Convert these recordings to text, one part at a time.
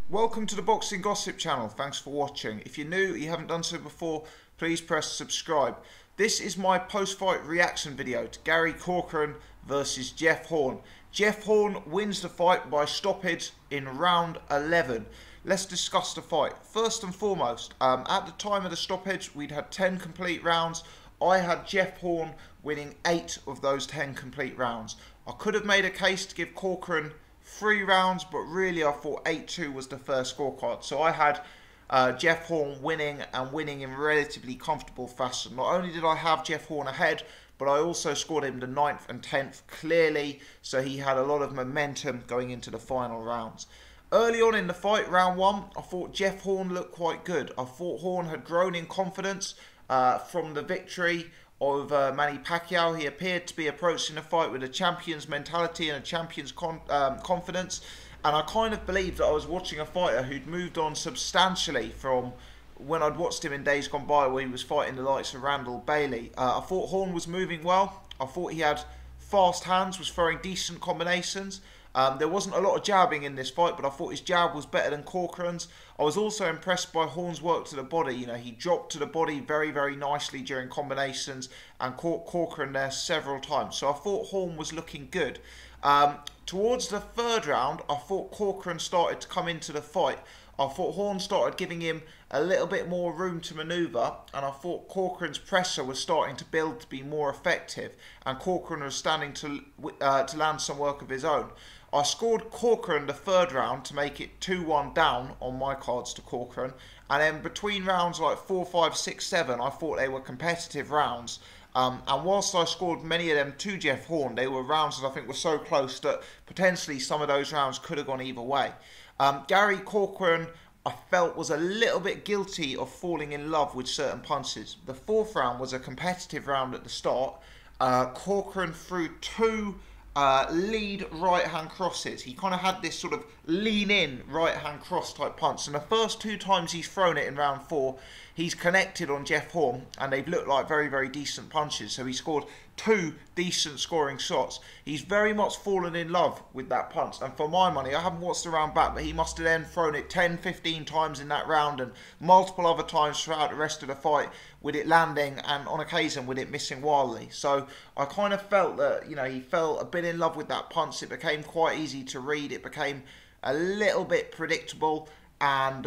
Welcome to the Boxing Gossip channel. Thanks for watching. If you're new, you haven't done so before, please press subscribe. This is my post-fight reaction video to Gary Corcoran versus Jeff Horn. Jeff Horn wins the fight by stoppage in round 11. Let's discuss the fight. First and foremost, at the time of the stoppage, we'd had 10 complete rounds. I had Jeff Horn winning 8 of those 10 complete rounds. I could have made a case to give Corcoran 3 rounds, but really I thought 8-2 was the fair scorecard. So I had Jeff Horn winning and winning in relatively comfortable fashion. Not only did I have Jeff Horn ahead, but I also scored him the 9th and 10th clearly, so he had a lot of momentum going into the final rounds. Early on in the fight, round 1, I thought Jeff Horn looked quite good. I thought Horn had grown in confidence from the victory of Manny Pacquiao. He appeared to be approaching the fight with a champion's mentality and a champion's confidence, and I kind of believed that I was watching a fighter who'd moved on substantially from when I'd watched him in days gone by where he was fighting the likes of Randall Bailey. I thought Horn was moving well. I thought he had fast hands, was throwing decent combinations. There wasn't a lot of jabbing in this fight, but I thought his jab was better than Corcoran's. I was also impressed by Horn's work to the body. You know, he dropped to the body very, very nicely during combinations and caught Corcoran there several times. So I thought Horn was looking good. Towards the 3rd round, I thought Corcoran started to come into the fight. I thought Horn started giving him a little bit more room to manoeuvre, and I thought Corcoran's pressure was starting to build to be more effective, and Corcoran was standing to land some work of his own. I scored Corcoran the 3rd round to make it 2-1 down on my cards to Corcoran, and then between rounds like 4, 5, 6, 7, I thought they were competitive rounds. And whilst I scored many of them to Jeff Horn, they were rounds that I think were so close that potentially some of those rounds could have gone either way. Gary Corcoran, I felt, was a little bit guilty of falling in love with certain punches. The 4th round was a competitive round at the start. Corcoran threw 2 lead right-hand crosses. He kind of had this sort of lean-in right-hand cross type punch, and the first 2 times he's thrown it in round 4, he's connected on Jeff Horn, and they've looked like very, very decent punches. So he scored 2 decent scoring shots. He's very much fallen in love with that punch, and for my money, I haven't watched the round back, but he must have then thrown it 10, 15 times in that round, and multiple other times throughout the rest of the fight with it landing, and on occasion with it missing wildly. So I kind of felt that, you know, he fell a bit in love with that punch. It became quite easy to read. It became a little bit predictable. And,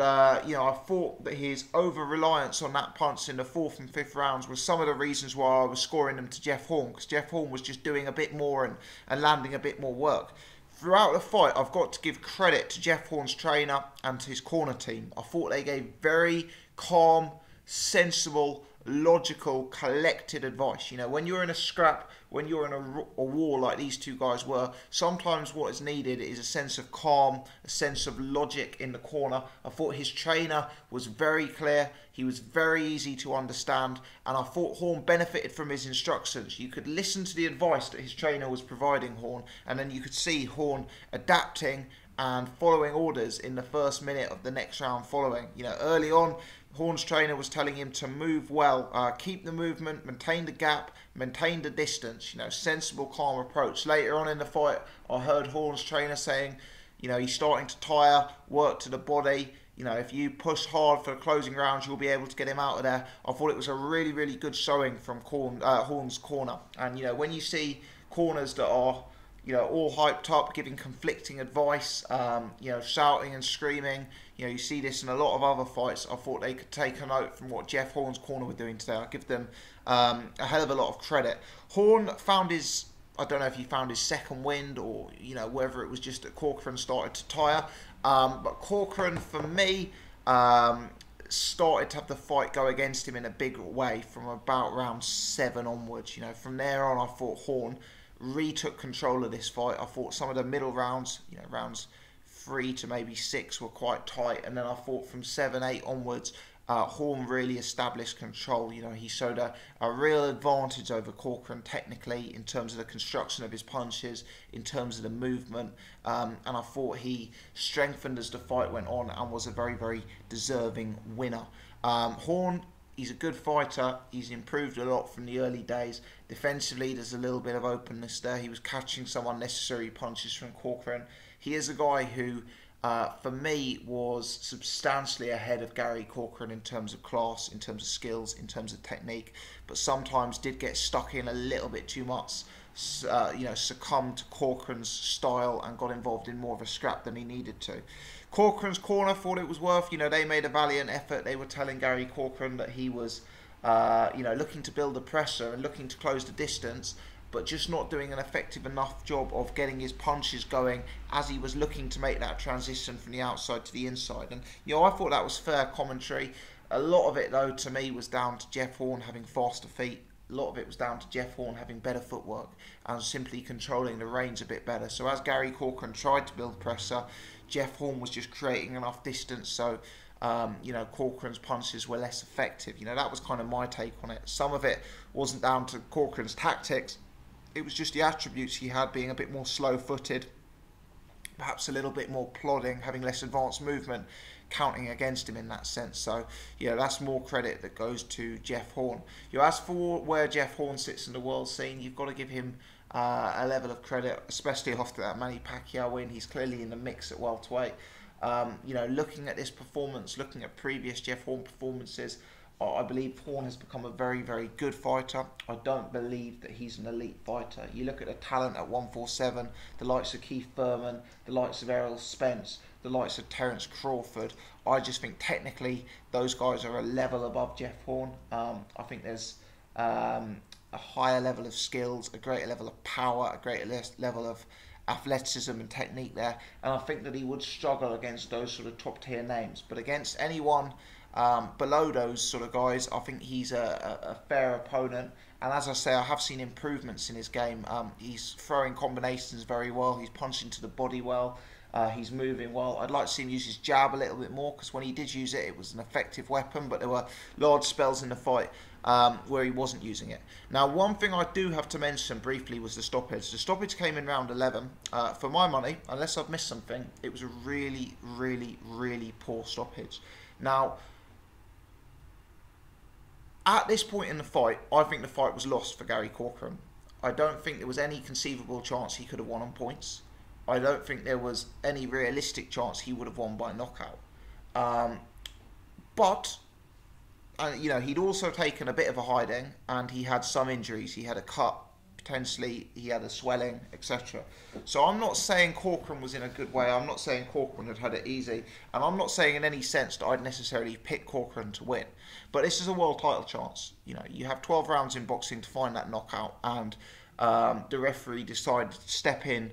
you know, I thought that his over-reliance on that punch in the 4th and 5th rounds was some of the reasons why I was scoring them to Jeff Horn, because Jeff Horn was just doing a bit more and landing a bit more work. Throughout the fight, I've got to give credit to Jeff Horn's trainer and to his corner team. I thought they gave very calm, sensible, logical, collected advice. You know, when you're in a scrap, when you're in a war like these 2 guys were, sometimes what is needed is a sense of calm, a sense of logic in the corner. I thought his trainer was very clear. He was very easy to understand, and I thought Horn benefited from his instructions. You could listen to the advice that his trainer was providing Horn, and then you could see Horn adapting and following orders in the first minute of the next round following. You know, early on, Horn's trainer was telling him to move well, keep the movement, maintain the gap, maintain the distance, you know, sensible, calm approach. Later on in the fight, I heard Horn's trainer saying, you know, he's starting to tire, work to the body. You know, if you push hard for the closing rounds, you'll be able to get him out of there. I thought it was a really, really good showing from Horn's corner. And, you know, when you see corners that are, you know, all hyped up, giving conflicting advice, you know, shouting and screaming. You know, you see this in a lot of other fights. I thought they could take a note from what Jeff Horn's corner were doing today. I give them a hell of a lot of credit. Horn found his, I don't know if he found his second wind or, you know, whether it was just that Corcoran started to tire. But Corcoran, for me, started to have the fight go against him in a big way from about round 7 onwards. You know, from there on, I thought Horn retook control of this fight. I thought some of the middle rounds, you know, rounds 3 to maybe 6 were quite tight, and then I thought from 7, 8 onwards, Horn really established control. You know, he showed a real advantage over Corcoran technically in terms of the construction of his punches, in terms of the movement, and I thought he strengthened as the fight went on and was a very, very deserving winner. Horn, he's a good fighter. He's improved a lot from the early days. Defensively, there's a little bit of openness there. He was catching some unnecessary punches from Corcoran. He is a guy who for me, was substantially ahead of Gary Corcoran in terms of class, in terms of skills, in terms of technique, but sometimes did get stuck in a little bit too much, succumbed to Corcoran's style and got involved in more of a scrap than he needed to. Corcoran's corner thought it was worth, they made a valiant effort. They were telling Gary Corcoran that he was, looking to build the pressure and looking to close the distance, but just not doing an effective enough job of getting his punches going as he was looking to make that transition from the outside to the inside. And, I thought that was fair commentary. A lot of it, though, to me was down to Jeff Horn having faster feet. A lot of it was down to Jeff Horn having better footwork and simply controlling the range a bit better. So as Gary Corcoran tried to build pressure, Jeff Horn was just creating enough distance so Corcoran's punches were less effective. That was kind of my take on it. Some of it wasn't down to Corcoran's tactics. It was just the attributes he had, being a bit more slow-footed, perhaps a little bit more plodding, having less advanced movement, counting against him in that sense. So, that's more credit that goes to Jeff Horn. As for where Jeff Horn sits in the world scene, you've got to give him a level of credit, especially after that Manny Pacquiao win. He's clearly in the mix at welterweight. Looking at this performance, looking at previous Jeff Horn performances, I believe Horn has become a very, very good fighter. I don't believe that he's an elite fighter. You look at the talent at 147, the likes of Keith Thurman, the likes of Errol Spence, the likes of Terence Crawford. I just think technically those guys are a level above Jeff Horn. I think there's a higher level of skills, a greater level of power, a greater level of athleticism and technique there. And I think that he would struggle against those sort of top tier names. But against anyone below those sort of guys, I think he's a fair opponent. And as I say, I have seen improvements in his game. He's throwing combinations very well. He's punching to the body well. He's moving well. I'd like to see him use his jab a little bit more, because when he did use it, it was an effective weapon, but there were large spells in the fight where he wasn't using it. Now, one thing I do have to mention briefly was the stoppage. The stoppage came in round 11. For my money, unless I've missed something, it was a really, really, really poor stoppage. Now, at this point in the fight, I think the fight was lost for Gary Corcoran. I don't think there was any conceivable chance he could have won on points. I don't think there was any realistic chance he would have won by knockout. But he'd also taken a bit of a hiding, and he had some injuries. He had a cut, potentially he had a swelling, etc. So I'm not saying Corcoran was in a good way. I'm not saying Corcoran had it easy, and I'm not saying in any sense that I'd necessarily pick Corcoran to win. But this is a world title chance. You have 12 rounds in boxing to find that knockout, and the referee decided to step in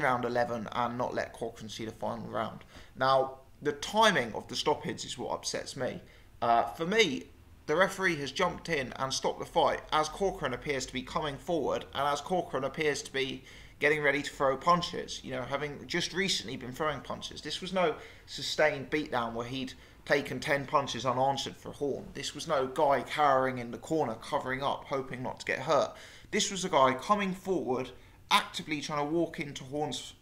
round 11 and not let Corcoran see the final round. Now, the timing of the stoppage is what upsets me. For me, the referee has jumped in and stopped the fight as Corcoran appears to be coming forward, and as Corcoran appears to be getting ready to throw punches, having just recently been throwing punches. This was no sustained beatdown where he'd taken 10 punches unanswered for Horn. This was no guy cowering in the corner, covering up, hoping not to get hurt. This was a guy coming forward, actively trying to walk into Horn's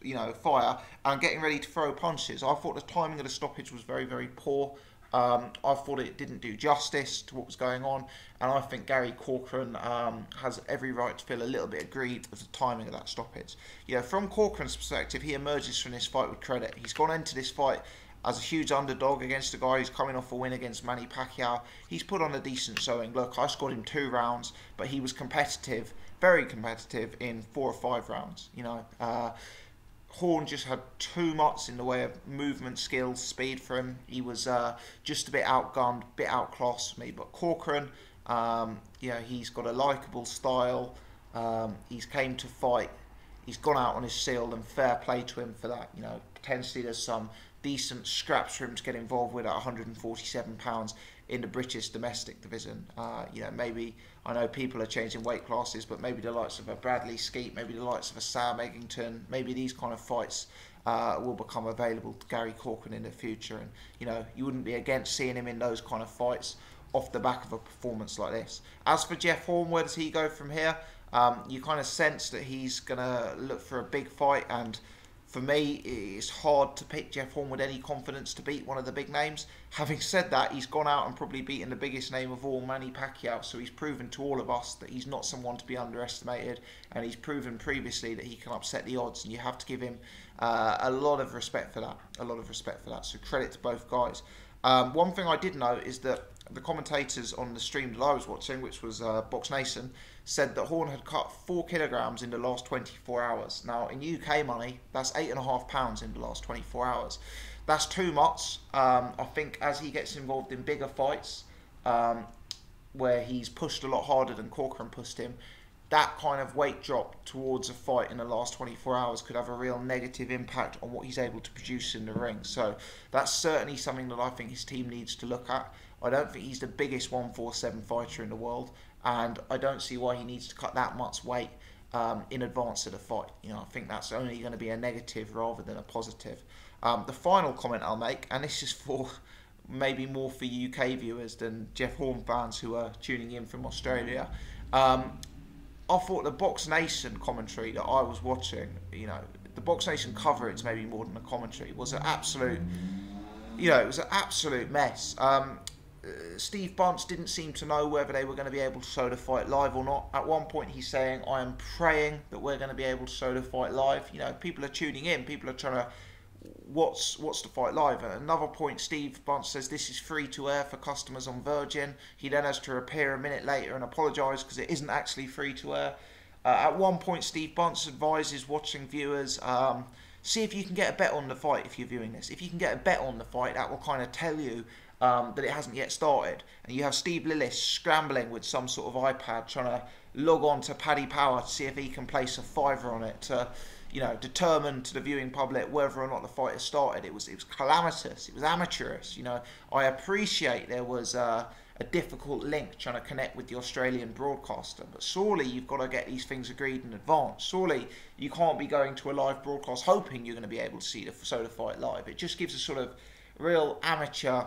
fire and getting ready to throw punches. I thought the timing of the stoppage was very, very poor. I thought it didn't do justice to what was going on, and I think Gary Corcoran has every right to feel a little bit aggrieved with the timing of that stoppage. From Corcoran's perspective, he emerges from this fight with credit. He's gone into this fight as a huge underdog against a guy who's coming off a win against Manny Pacquiao. He's put on a decent showing. Look, I scored him 2 rounds, but he was competitive, very competitive in 4 or 5 rounds. Horn just had too much in the way of movement, skills, speed for him. He was just a bit outgunned, a bit outclassed me. But Corcoran, he's got a likeable style. He's came to fight. He's gone out on his shield, and fair play to him for that. Potentially there's some decent scraps for him to get involved with at 147 pounds in the British domestic division. Maybe, I know people are changing weight classes, but maybe the likes of a Bradley Skeet, maybe the likes of a Sam Eggington, maybe these kind of fights will become available to Gary Corcoran in the future. And, you wouldn't be against seeing him in those kind of fights off the back of a performance like this. As for Jeff Horn, where does he go from here? You kind of sense that he's going to look for a big fight, and For me, it's hard to pick Jeff Horn with any confidence to beat one of the big names. Having said that, he's gone out and probably beaten the biggest name of all, Manny Pacquiao, so he's proven to all of us that he's not someone to be underestimated, and he's proven previously that he can upset the odds, and you have to give him a lot of respect for that. A lot of respect for that, so credit to both guys. One thing I did note is that the commentators on the stream that I was watching, which was Box Nation, said that Horn had cut 4 kilograms in the last 24 hours. Now, in UK money, that's £8.5 in the last 24 hours. That's too much. I think as he gets involved in bigger fights, where he's pushed a lot harder than Corcoran pushed him, that kind of weight drop towards a fight in the last 24 hours could have a real negative impact on what he's able to produce in the ring. So that's certainly something that I think his team needs to look at. I don't think he's the biggest 147 fighter in the world, and I don't see why he needs to cut that much weight in advance of the fight. You know, I think that's only going to be a negative rather than a positive. The final comment I'll make, and this is for maybe more for UK viewers than Jeff Horn fans who are tuning in from Australia. I thought the Box Nation commentary that I was watching, you know, the Box Nation coverage maybe more than the commentary, was an absolute, you know, it was an absolute mess. Steve Bunce didn't seem to know whether they were going to be able to show the fight live or not. At one point he's saying, I am praying that we're going to be able to show the fight live. You know, people are tuning in, people are trying to watch the fight live. At another point, Steve Bunce says this is free to air for customers on Virgin. He then has to appear a minute later and apologise because it isn't actually free to air. At one point, Steve Bunce advises watching viewers, see if you can get a bet on the fight if you're viewing this. If you can get a bet on the fight, that will kind of tell you that it hasn't yet started. And you have Steve Lillis scrambling with some sort of iPad trying to log on to Paddy Power to see if he can place a fiver on it to, you know, determine to the viewing public whether or not the fight has started. It was calamitous. It was amateurish. You know, I appreciate there was a difficult link trying to connect with the Australian broadcaster, but surely you've got to get these things agreed in advance. Surely you can't be going to a live broadcast hoping you're going to be able to see the fight live. It just gives a sort of real amateur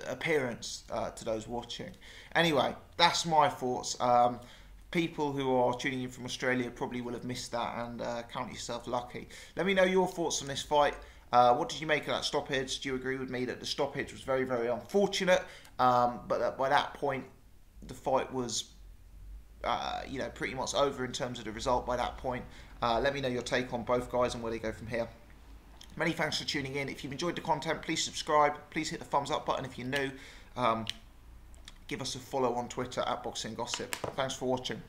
appearance to those watching. Anyway, that's my thoughts. People who are tuning in from Australia probably will have missed that, and count yourself lucky. Let me know your thoughts on this fight. What did you make of that stoppage? Do you agree with me that the stoppage was very, very unfortunate, but that by that point the fight was you know, pretty much over in terms of the result by that point? Let me know your take on both guys and where they go from here. Many thanks for tuning in. If you've enjoyed the content, please subscribe. Please hit the thumbs up button if you're new. Give us a follow on Twitter at Boxing Gossip. Thanks for watching.